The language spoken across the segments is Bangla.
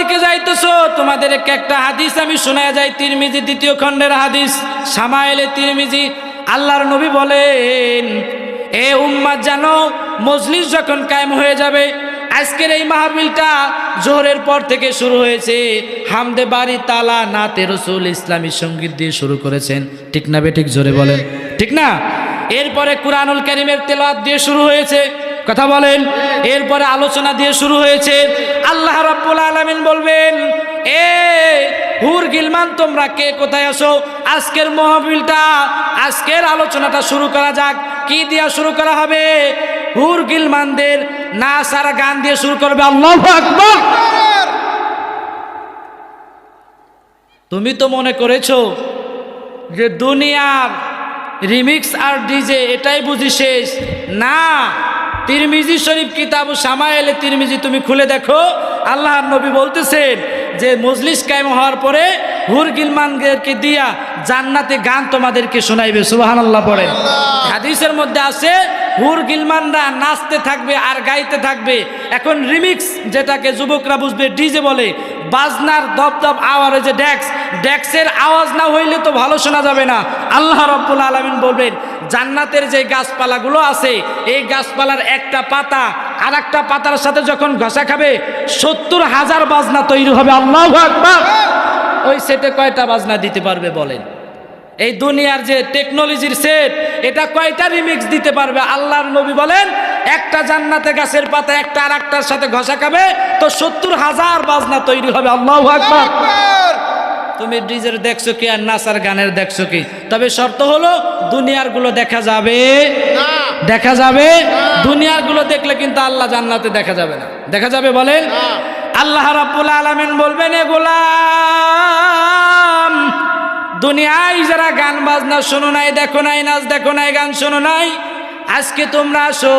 দিকে যাইতেছো, তোমাদেরকে একটা হাদিস আমি শোনায়া যাই, তিরমিজি 2য় খণ্ডের হাদিস, শামায়েলে তিরমিজি। আল্লাহর নবী বলেন, এ উম্মাত জানো, মজলিস যখন কায়েম হয়ে যাবে, আজকের এই মাহফিলটা জোহরের পর থেকে শুরু হয়েছে, হামদে বাড়ি তালা নাতে রসুল ইসলামী সঙ্গীত দিয়ে শুরু করেছেন, ঠিক না বেঠিক? জোরে বলেন, ঠিক না? এরপরে কুরআনুল কারীমের তেলাওয়াত দিয়ে শুরু হয়েছে, কথা বলেন। এরপরে আলোচনা দিয়ে শুরু হয়েছে। আল্লাহ রাব্বুল আলামিন বলবেন, এ হুর গিলমান তোমরা কে কোথায় আসো? আজকের মাহফিলটা, আজকের আলোচনাটা শুরু করা যাক। কি দিয়া শুরু করা হবে? হুর গিলমানদের নাচ আর গান দিয়ে শুরু করবে। আল্লাহু আকবার। তুমি তো মনে করেছো যে দুনিয়ার রিমিক্স আর ডিজে এটাই বুঝি শেষ? না, তিরমিজি শরীফ কিতাব শামায়েলে তিরমিজি তুমি খুলে দেখো, আল্লাহর নবী বলতেছেন যে মজলিস কায়েম হওয়ার পরে হুর গিলমানদেরকে দিয়া জান্নাতে গান তোমাদেরকে শোনাইবে। সুবহানাল্লাহ পড়েন। হাদিসের মধ্যে আছে হুর গিলমানরা নাচতে থাকবে আর গাইতে থাকবে। এখন রিমিক্স যেটাকে যুবকরা বুঝবে ডিজে বলে, বাজনার দপদপ আওয়াজ, যে ডেক্সের আওয়াজ না হইলে তো ভালো শোনা যাবে না। আল্লাহ রাব্বুল আলামিন বলবেন, জান্নাতের যে গাছপালাগুলো আছে, এই গাছপালার একটা পাতা আর একটা পাতার সাথে যখন ঘষা খাবে 70,000 বাজনা তৈরি হবে। আল্লাহু আকবার। ওই সেটে কয়টা বাজনা দিতে পারবে বলেন? এই দুনিয়ার যে টেকনোলজির সেট, এটা কয়টা রিমিক্স দিতে পারবে? আল্লাহর নবী বলেন, একটা জান্নাতে গাছের পাতা একটা আর একটার সাথে ঘষা খাবে তো 70,000 বাজনা তৈরি হবে। আল্লাহু আকবার। তুমি ডিজের দেখছো কি আর নাচার গানের দেখছো কি? তবে শর্ত হলো দুনিয়ার গুলো দেখা যাবে না, দেখা যাবে। দুনিয়ার গুলো দেখলে কিন্তু আল্লাহ জান্নাতে দেখা যাবে না। দেখা যাবে বলেন? আল্লাহ রাব্বুল আলামিন বলবেন, এ গোলাম, দুনিয়ায় যারা গান বাজনা শোনো নাই, দেখো নাই, নাচ দেখো নাই, গান শোনো নাই, আজকে তোমরা আসো,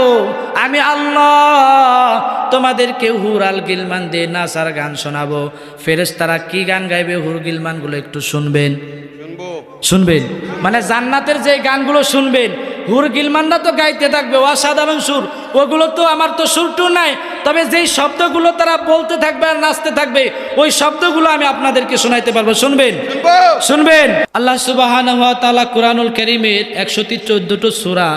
আমি আল্লাহ তোমাদেরকে হুর আল গিলমান দিয়ে নাচ আর গান শোনাবো। ফেরেশতারা কি গান গাইবে হুর গিলমান গুলো একটু শুনবেন, শুনবেন। মানে জান্নাতের যে গানগুলো শুনবেন, হুর গিলমানরা তো গাইতে থাকবে অসাধারণ সুর, ওগুলো তো আমার তো সুরটু নাই, তবে যেই শব্দগুলো তারা বলতে থাকবে আর নাচতে থাকবে, ওই শব্দগুলো আমি আপনাদেরকে শোনাইতে পারবো। শুনবেন, শুনবেন। আল্লাহ সুবহানাহু ওয়া তাআলা কুরআনুল কারীমের 114টি সূরা,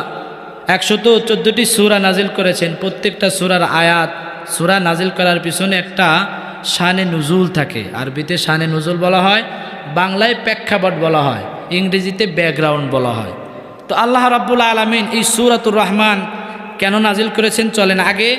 114টি সূরা নাজিল করেছেন। প্রত্যেকটা সূরার আয়াত, সূরা নাজিল করার পিছনে একটা শানে নুজুল থাকে। আরবিতে শানে নুজুল বলা হয়, বাংলায় প্রেক্ষাপট বলা হয়, ইংরেজিতে ব্যাকগ্রাউন্ড বলা হয়। তো আল্লাহ রাব্বুল আলামিন এই সূরাতুর রহমান কেন নাজিল করেছেন চলেন আগে